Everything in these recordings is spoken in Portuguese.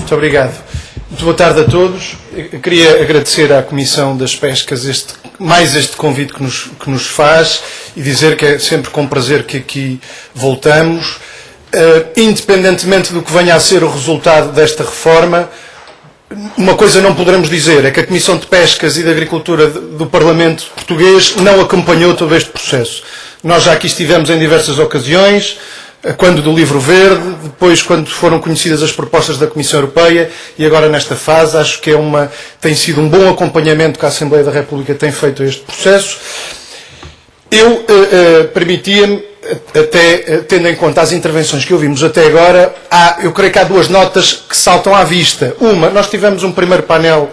Muito obrigado. Muito boa tarde a todos. Eu queria agradecer à Comissão das Pescas este convite que nos faz e dizer que é sempre com prazer que aqui voltamos. Independentemente do que venha a ser o resultado desta reforma, uma coisa não poderemos dizer, é que a Comissão de Pescas e de Agricultura do Parlamento Português não acompanhou todo este processo. Nós já aqui estivemos em diversas ocasiões, quando do Livro Verde, depois quando foram conhecidas as propostas da Comissão Europeia e agora nesta fase. Acho que tem sido um bom acompanhamento que a Assembleia da República tem feito a este processo. Eu permitia-me, até tendo em conta as intervenções que ouvimos até agora, eu creio que há duas notas que saltam à vista. Uma, nós tivemos um primeiro painel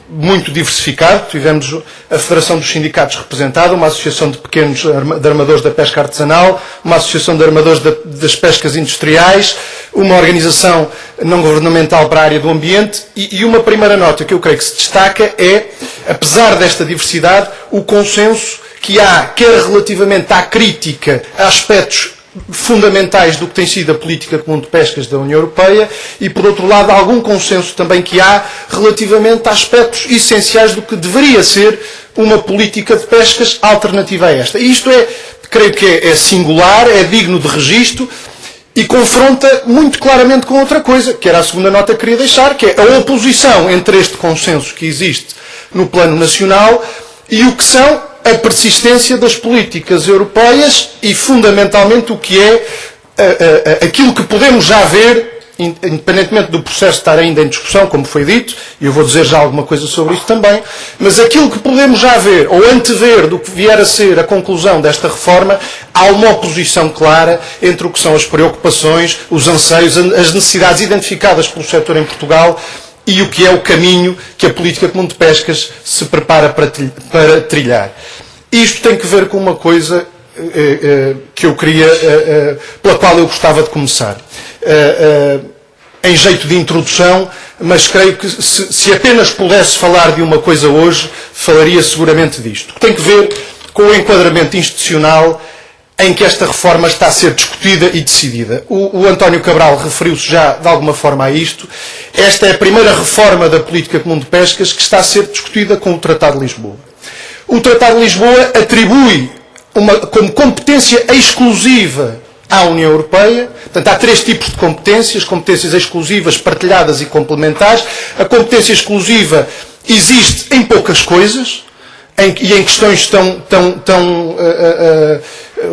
muito diversificado, tivemos a Federação dos Sindicatos representada, uma associação de pequenos de armadores da pesca artesanal, uma associação de armadores das pescas industriais, uma organização não governamental para a área do ambiente e uma primeira nota que eu creio que se destaca é, apesar desta diversidade, o consenso que há, quer relativamente à crítica a aspectos fundamentais do que tem sido a política comum de pescas da União Europeia e, por outro lado, algum consenso também que há relativamente a aspectos essenciais do que deveria ser uma política de pescas alternativa a esta. E isto creio que é singular, é digno de registro e confronta muito claramente com outra coisa, que era a segunda nota que queria deixar, que é a oposição entre este consenso que existe no plano nacional e o que são a persistência das políticas europeias e, fundamentalmente, o que é aquilo que podemos já ver, independentemente do processo estar ainda em discussão, como foi dito, e eu vou dizer já alguma coisa sobre isso também, mas aquilo que podemos já ver, ou antever do que vier a ser a conclusão desta reforma, há uma oposição clara entre o que são as preocupações, os anseios, as necessidades identificadas pelo setor em Portugal e o que é o caminho que a política comum de pescas se prepara para trilhar. Isto tem que ver com uma coisa que eu queria, pela qual eu gostava de começar. Em jeito de introdução, mas creio que se apenas pudesse falar de uma coisa hoje, falaria seguramente disto. Que tem que ver com o enquadramento institucional em que esta reforma está a ser discutida e decidida. O António Cabral referiu-se já de alguma forma a isto. Esta é a primeira reforma da política comum de pescas que está a ser discutida com o Tratado de Lisboa. O Tratado de Lisboa atribui como competência exclusiva à União Europeia. Portanto, há três tipos de competências exclusivas, partilhadas e complementares. A competência exclusiva existe em poucas coisas, e em questões tão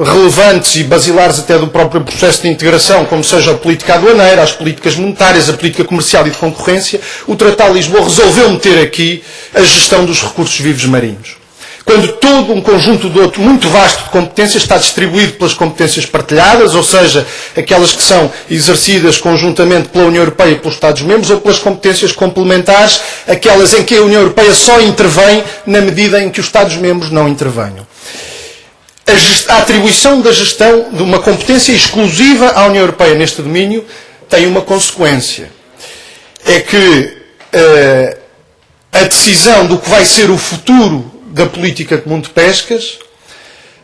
relevantes e basilares até do próprio processo de integração, como seja a política aduaneira, as políticas monetárias, a política comercial e de concorrência, o Tratado de Lisboa resolveu meter aqui a gestão dos recursos vivos marinhos. Quando todo um conjunto de outro muito vasto de competências está distribuído pelas competências partilhadas, ou seja, aquelas que são exercidas conjuntamente pela União Europeia e pelos Estados-membros, ou pelas competências complementares, aquelas em que a União Europeia só intervém na medida em que os Estados-membros não intervenham. A atribuição da gestão de uma competência exclusiva à União Europeia neste domínio tem uma consequência. É que a decisão do que vai ser o futuro da política comum de pescas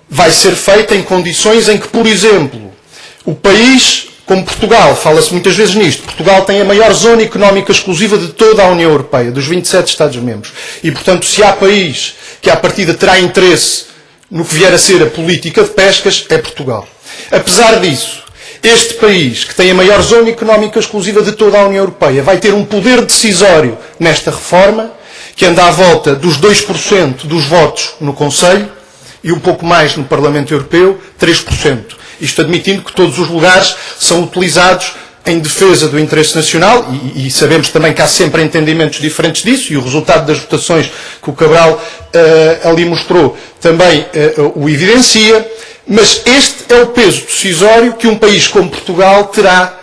vai ser feita em condições em que, por exemplo, o país, como Portugal, fala-se muitas vezes nisto, Portugal tem a maior zona económica exclusiva de toda a União Europeia, dos 27 Estados-membros. E, portanto, se há país que à partida terá interesse no que vier a ser a política de pescas, é Portugal. Apesar disso, este país, que tem a maior zona económica exclusiva de toda a União Europeia, vai ter um poder decisório nesta reforma, que anda à volta dos 2% dos votos no Conselho e um pouco mais no Parlamento Europeu, 3%. Isto admitindo que todos os lugares são utilizados em defesa do interesse nacional e sabemos também que há sempre entendimentos diferentes disso e o resultado das votações que o Cabral ali mostrou também o evidencia, mas este é o peso decisório que um país como Portugal terá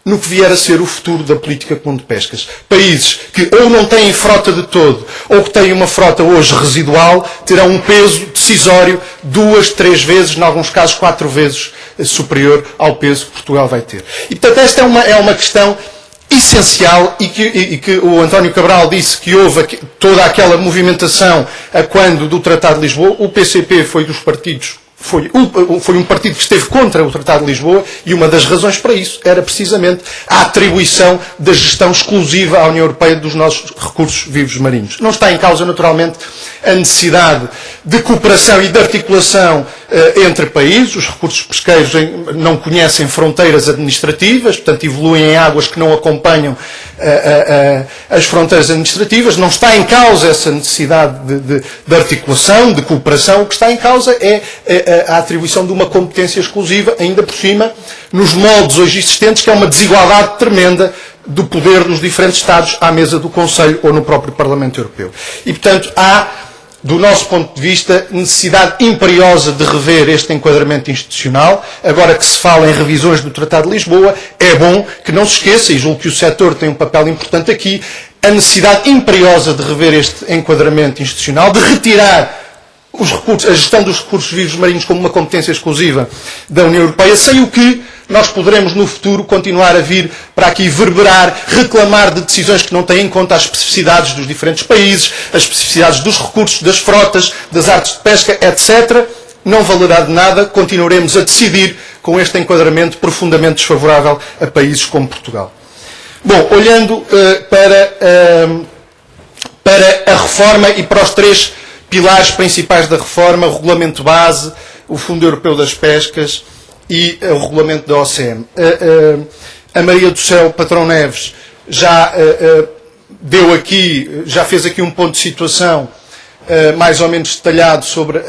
no que vier a ser o futuro da política comum de pescas. Países que ou não têm frota de todo, ou que têm uma frota hoje residual, terão um peso decisório 2, 3 vezes, em alguns casos 4 vezes superior ao peso que Portugal vai ter. E, portanto, esta é uma questão essencial e que o António Cabral disse que houve toda aquela movimentação a quando do Tratado de Lisboa. O PCP foi dos partidos foi um partido que esteve contra o Tratado de Lisboa, e uma das razões para isso era precisamente a atribuição da gestão exclusiva à União Europeia dos nossos recursos vivos marinhos. Não está em causa, naturalmente, a necessidade de cooperação e de articulação entre países. Os recursos pesqueiros não conhecem fronteiras administrativas, portanto evoluem em águas que não acompanham as fronteiras administrativas. Não está em causa essa necessidade de articulação, de cooperação. O que está em causa é a atribuição de uma competência exclusiva, ainda por cima, nos moldes hoje existentes, que é uma desigualdade tremenda do poder dos diferentes Estados à mesa do Conselho ou no próprio Parlamento Europeu. E, portanto, há, do nosso ponto de vista, necessidade imperiosa de rever este enquadramento institucional. Agora que se fala em revisões do Tratado de Lisboa, é bom que não se esqueça, e julgo que o setor tem um papel importante aqui, a necessidade imperiosa de rever este enquadramento institucional, de retirar os recursos, a gestão dos recursos vivos marinhos como uma competência exclusiva da União Europeia, sem o que nós poderemos no futuro continuar a vir para aqui verberar, reclamar de decisões que não têm em conta as especificidades dos diferentes países, as especificidades dos recursos, das frotas, das artes de pesca, etc. Não valerá de nada, continuaremos a decidir com este enquadramento profundamente desfavorável a países como Portugal. Bom, olhando para a reforma e para os três pilares principais da reforma, o Regulamento Base, o Fundo Europeu das Pescas e o Regulamento da OCM. A Maria do Céu Patrão Neves já já fez aqui um ponto de situação mais ou menos detalhado sobre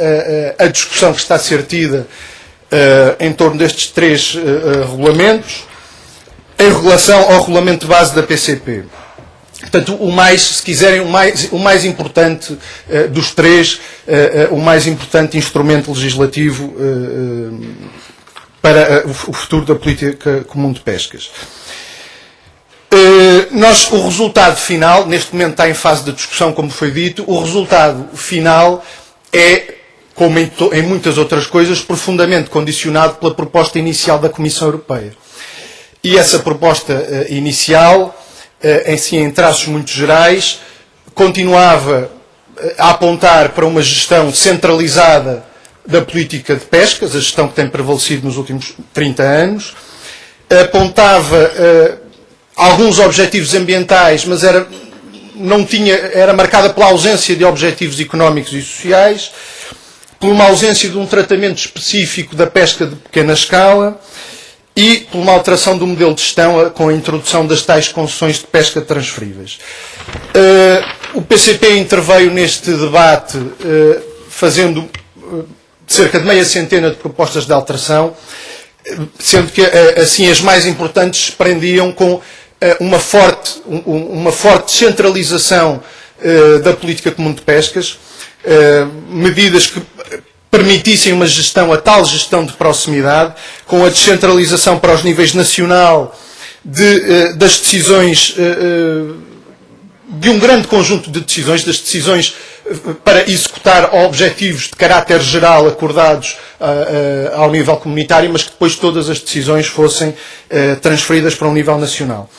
a discussão que está a ser tida em torno destes três regulamentos. Em relação ao Regulamento Base da PCP, portanto, se quiserem, o mais importante dos três, o mais importante instrumento legislativo para o futuro da política comum de pescas. O resultado final, neste momento está em fase de discussão, como foi dito, o resultado final é, como em muitas outras coisas, profundamente condicionado pela proposta inicial da Comissão Europeia. E essa proposta inicial, em traços muito gerais, continuava a apontar para uma gestão centralizada da política de pescas, a gestão que tem prevalecido nos últimos 30 anos, apontava alguns objetivos ambientais, mas era marcada pela ausência de objetivos económicos e sociais, por uma ausência de um tratamento específico da pesca de pequena escala, e por uma alteração do modelo de gestão com a introdução das tais concessões de pesca transferíveis. O PCP interveio neste debate fazendo cerca de meia centena de propostas de alteração, sendo que assim as mais importantes prendiam com uma forte centralização da política comum de pescas, medidas que permitissem a tal gestão de proximidade, com a descentralização para os níveis nacional das decisões, de um grande conjunto de decisões, das decisões para executar objetivos de caráter geral acordados ao nível comunitário, mas que depois todas as decisões fossem transferidas para um nível nacional.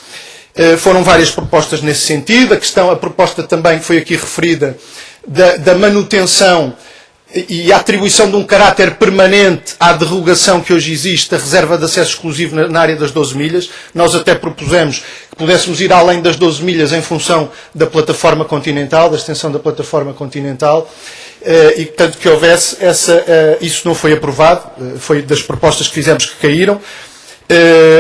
Foram várias propostas nesse sentido. A proposta também que foi aqui referida da manutenção e a atribuição de um caráter permanente à derrogação que hoje existe, a reserva de acesso exclusivo na área das 12 milhas. Nós até propusemos que pudéssemos ir além das 12 milhas em função da plataforma continental, da extensão da plataforma continental, e portanto que houvesse isso não foi aprovado, foi das propostas que fizemos que caíram.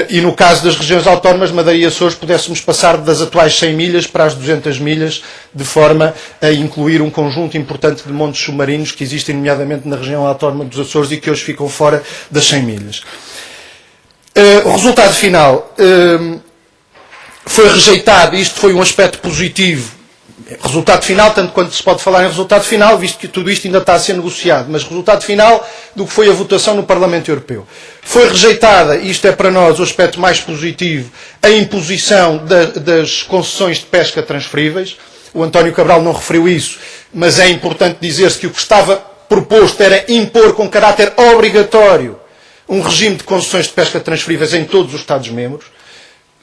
E no caso das regiões autónomas, Madeira e Açores, pudéssemos passar das atuais 100 milhas para as 200 milhas, de forma a incluir um conjunto importante de montes submarinos que existem, nomeadamente na região autónoma dos Açores e que hoje ficam fora das 100 milhas. O resultado final foi rejeitado, e isto foi um aspecto positivo. Resultado final, tanto quanto se pode falar em resultado final, visto que tudo isto ainda está a ser negociado, mas resultado final do que foi a votação no Parlamento Europeu. Foi rejeitada, e isto é para nós o aspecto mais positivo, a imposição das concessões de pesca transferíveis. O António Cabral não referiu isso, mas é importante dizer-se que o que estava proposto era impor com caráter obrigatório um regime de concessões de pesca transferíveis em todos os Estados-membros,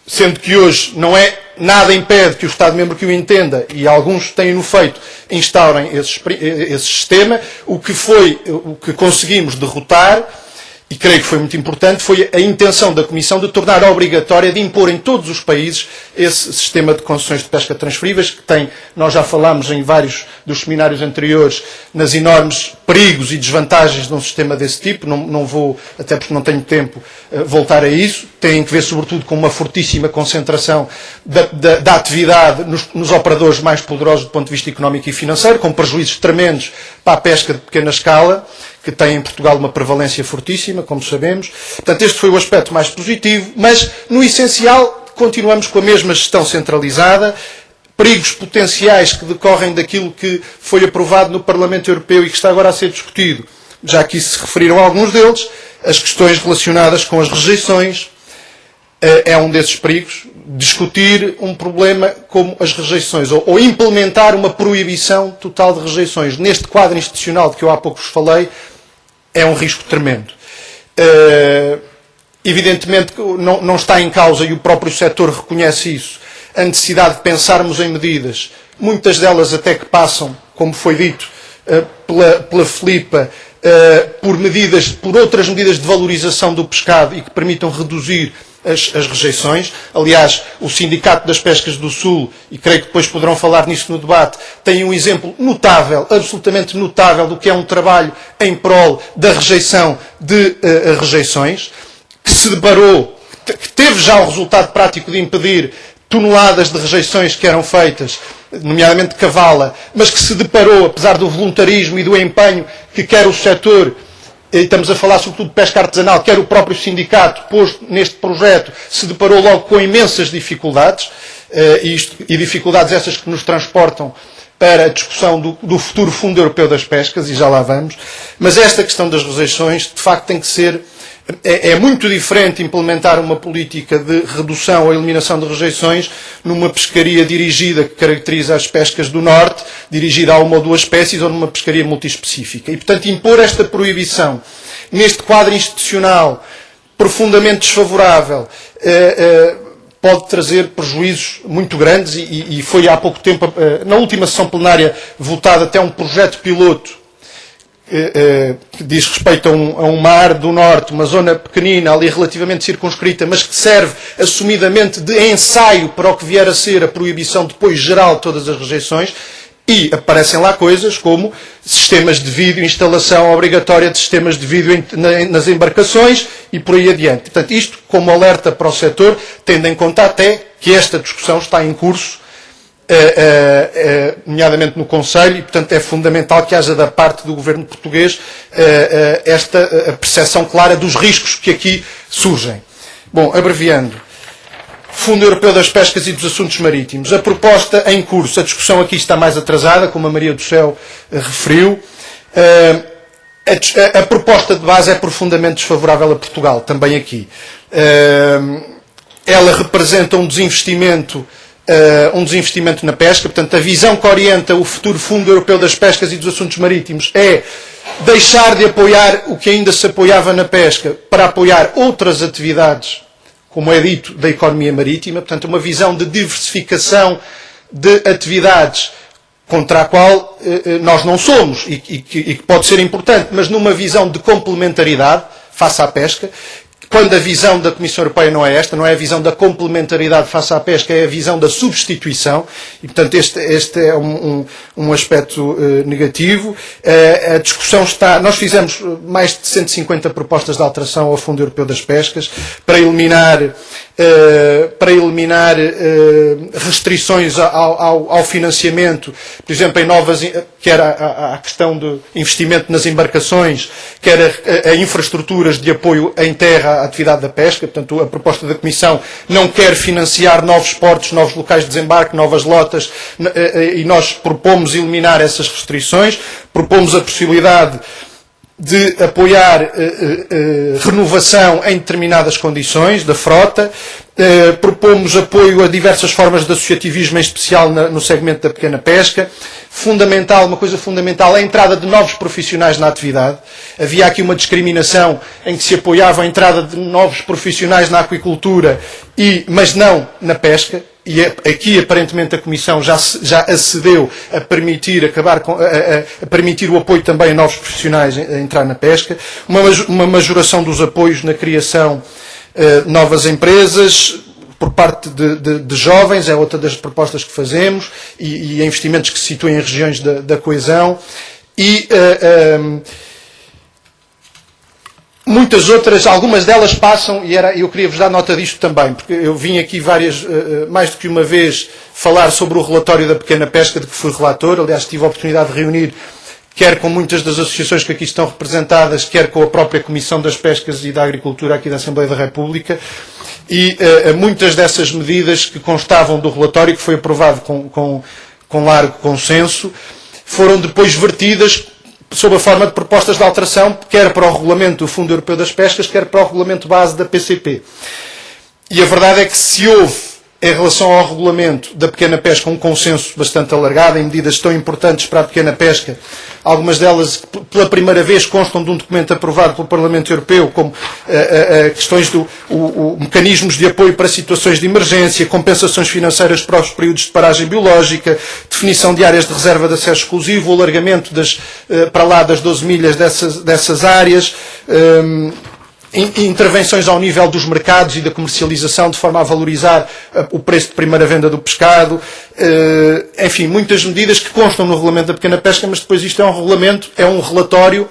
sendo que hoje não é nada impede que o Estado-membro que o entenda, e alguns têm-no feito, instaurem esse sistema. O que conseguimos derrotar, e creio que foi muito importante, foi a intenção da Comissão de tornar obrigatória, de impor em todos os países esse sistema de concessões de pesca transferíveis, que tem, nós já falámos em vários dos seminários anteriores, nas enormes perigos e desvantagens de um sistema desse tipo. Não vou, até porque não tenho tempo, voltar a isso. Tem que ver sobretudo com uma fortíssima concentração da atividade nos operadores mais poderosos do ponto de vista económico e financeiro, com prejuízos tremendos para a pesca de pequena escala, que tem em Portugal uma prevalência fortíssima, como sabemos. Portanto, este foi o aspecto mais positivo, mas, no essencial, continuamos com a mesma gestão centralizada, perigos potenciais que decorrem daquilo que foi aprovado no Parlamento Europeu e que está agora a ser discutido. Já aqui se referiram alguns deles, as questões relacionadas com as rejeições, é um desses perigos. Discutir um problema como as rejeições, ou implementar uma proibição total de rejeições neste quadro institucional de que eu há pouco vos falei, é um risco tremendo. Evidentemente que não está em causa, e o próprio setor reconhece isso, a necessidade de pensarmos em medidas, muitas delas até que passam, como foi dito pela Filipa, por outras medidas de valorização do pescado e que permitam reduzir as rejeições. Aliás, o Sindicato das Pescas do Sul, e creio que depois poderão falar nisso no debate, tem um exemplo notável, absolutamente notável, do que é um trabalho em prol da rejeição de rejeições, que se deparou, que teve já o resultado prático de impedir toneladas de rejeições que eram feitas, nomeadamente de cavala, mas que se deparou, apesar do voluntarismo e do empenho que quer o setor, e estamos a falar sobretudo de pesca artesanal, quer o próprio sindicato, posto neste projeto, se deparou logo com imensas dificuldades, e dificuldades essas que nos transportam para a discussão do futuro Fundo Europeu das Pescas, e já lá vamos. Mas esta questão das rejeições, de facto, tem que ser... É muito diferente implementar uma política de redução ou eliminação de rejeições numa pescaria dirigida, que caracteriza as pescas do Norte, dirigida a uma ou duas espécies, ou numa pescaria multiespecífica. E, portanto, impor esta proibição neste quadro institucional profundamente desfavorável pode trazer prejuízos muito grandes, e foi há pouco tempo, na última sessão plenária, votado até um projeto piloto que diz respeito a um mar do Norte, uma zona pequenina, ali relativamente circunscrita, mas que serve assumidamente de ensaio para o que vier a ser a proibição depois geral de todas as rejeições, e aparecem lá coisas como sistemas de vídeo, instalação obrigatória de sistemas de vídeo nas embarcações e por aí adiante. Portanto, isto como alerta para o setor, tendo em conta até que esta discussão está em curso, nomeadamente no Conselho, e portanto é fundamental que haja da parte do governo português esta percepção clara dos riscos que aqui surgem. Bom, abreviando, Fundo Europeu das Pescas e dos Assuntos Marítimos, a proposta em curso, a discussão aqui está mais atrasada, como a Maria do Céu referiu. A proposta de base é profundamente desfavorável a Portugal, também aqui. Ela representa um desinvestimento na pesca. Portanto, a visão que orienta o futuro Fundo Europeu das Pescas e dos Assuntos Marítimos é deixar de apoiar o que ainda se apoiava na pesca para apoiar outras atividades, como é dito, da economia marítima. Portanto, uma visão de diversificação de atividades contra a qual nós não somos e que pode ser importante, mas numa visão de complementaridade face à pesca. Quando a visão da Comissão Europeia não é esta, não é a visão da complementaridade face à pesca, é a visão da substituição, e portanto este é um aspecto negativo. A discussão está... Nós fizemos mais de 150 propostas de alteração ao Fundo Europeu das Pescas para eliminar restrições ao financiamento, por exemplo, em novas, quer a questão do investimento nas embarcações, quer a infraestruturas de apoio em terra à atividade da pesca. Portanto, a proposta da Comissão não quer financiar novos portos, novos locais de desembarque, novas lotas, e nós propomos eliminar essas restrições, propomos a possibilidade de apoiar renovação em determinadas condições da frota, Propomos apoio a diversas formas de associativismo, em especial no segmento da pequena pesca. Fundamental, uma coisa fundamental, a entrada de novos profissionais na atividade. Havia aqui uma discriminação em que se apoiava a entrada de novos profissionais na aquicultura, mas não na pesca. E aqui, aparentemente, a Comissão já acedeu a permitir, a permitir o apoio também a novos profissionais a entrar na pesca. Uma majoração dos apoios na criação de novas empresas por parte de jovens, é outra das propostas que fazemos, e investimentos que se situem em regiões da coesão. E muitas outras, algumas delas passam, e eu queria vos dar nota disto também, porque eu vim aqui mais do que uma vez, falar sobre o relatório da pequena pesca, de que fui relator. Aliás, tive a oportunidade de reunir, quer com muitas das associações que aqui estão representadas, quer com a própria Comissão das Pescas e da Agricultura aqui da Assembleia da República, e muitas dessas medidas que constavam do relatório, que foi aprovado com largo consenso, foram depois vertidas sob a forma de propostas de alteração, quer para o regulamento do Fundo Europeu das Pescas, quer para o regulamento base da PCP. E a verdade é que se houve, em relação ao regulamento da pequena pesca, um consenso bastante alargado em medidas tão importantes para a pequena pesca, algumas delas pela primeira vez constam de um documento aprovado pelo Parlamento Europeu, como questões mecanismos de apoio para situações de emergência, compensações financeiras para os períodos de paragem biológica, definição de áreas de reserva de acesso exclusivo, o alargamento para lá das 12 milhas dessas áreas, intervenções ao nível dos mercados e da comercialização, de forma a valorizar o preço de primeira venda do pescado. Enfim, muitas medidas que constam no regulamento da pequena pesca, mas depois isto é um regulamento, é um relatório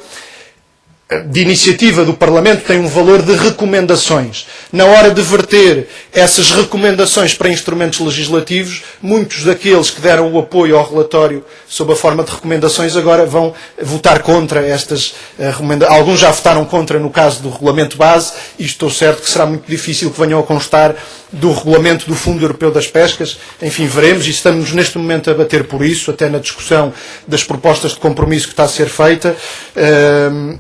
de iniciativa do Parlamento, tem um valor de recomendações. Na hora de verter essas recomendações para instrumentos legislativos, muitos daqueles que deram o apoio ao relatório sob a forma de recomendações agora vão votar contra estas recomendações. Alguns já votaram contra no caso do regulamento base, e estou certo que será muito difícil que venham a constar do regulamento do Fundo Europeu das Pescas. Enfim, veremos, e estamos neste momento a bater por isso, até na discussão das propostas de compromisso que está a ser feita,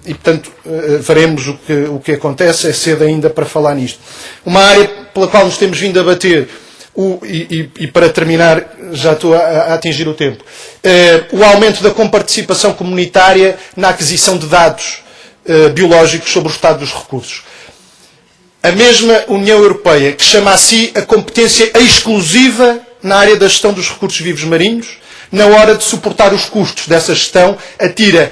e portanto veremos o que acontece. É cedo ainda para falar nisto. Uma área pela qual nos temos vindo a bater, e para terminar, já estou a atingir o tempo, o aumento da comparticipação comunitária na aquisição de dados biológicos sobre o estado dos recursos. A mesma União Europeia, que chama a si a competência exclusiva na área da gestão dos recursos vivos marinhos, na hora de suportar os custos dessa gestão, atira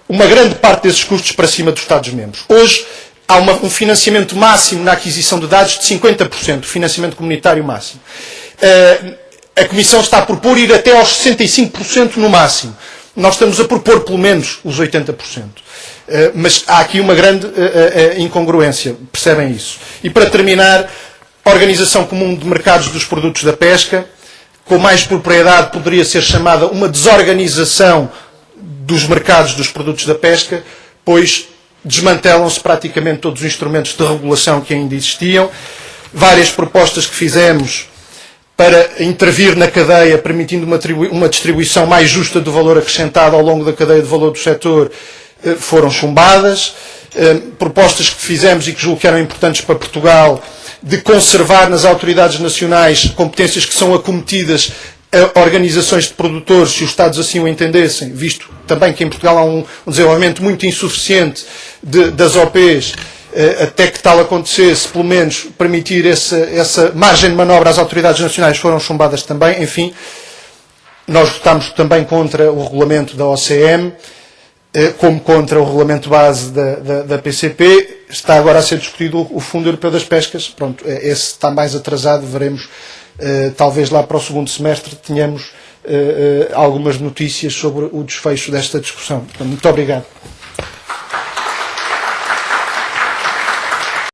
uma grande parte desses custos para cima dos Estados-membros. Hoje há um financiamento máximo na aquisição de dados de 50%, financiamento comunitário máximo. A Comissão está a propor ir até aos 65% no máximo. Nós estamos a propor pelo menos os 80%. Mas há aqui uma grande incongruência, percebem isso. E para terminar, a Organização Comum de Mercados dos Produtos da Pesca, com mais propriedade poderia ser chamada uma desorganização dos mercados dos produtos da pesca, pois desmantelam-se praticamente todos os instrumentos de regulação que ainda existiam. Várias propostas que fizemos para intervir na cadeia, permitindo uma distribuição mais justa do valor acrescentado ao longo da cadeia de valor do setor, foram chumbadas. Propostas que fizemos e que julgo que eram importantes para Portugal, de conservar nas autoridades nacionais competências que são acometidas a organizações de produtores, se os Estados assim o entendessem, visto também que em Portugal há um desenvolvimento muito insuficiente das OPs, até que tal acontecesse, pelo menos permitir essa margem de manobra às autoridades nacionais, foram chumbadas também. Enfim, nós votámos também contra o regulamento da OCM, como contra o regulamento base da PCP. Está agora a ser discutido o Fundo Europeu das Pescas. Pronto, esse está mais atrasado, veremos. Talvez lá para o segundo semestre tenhamos algumas notícias sobre o desfecho desta discussão. Portanto, muito obrigado.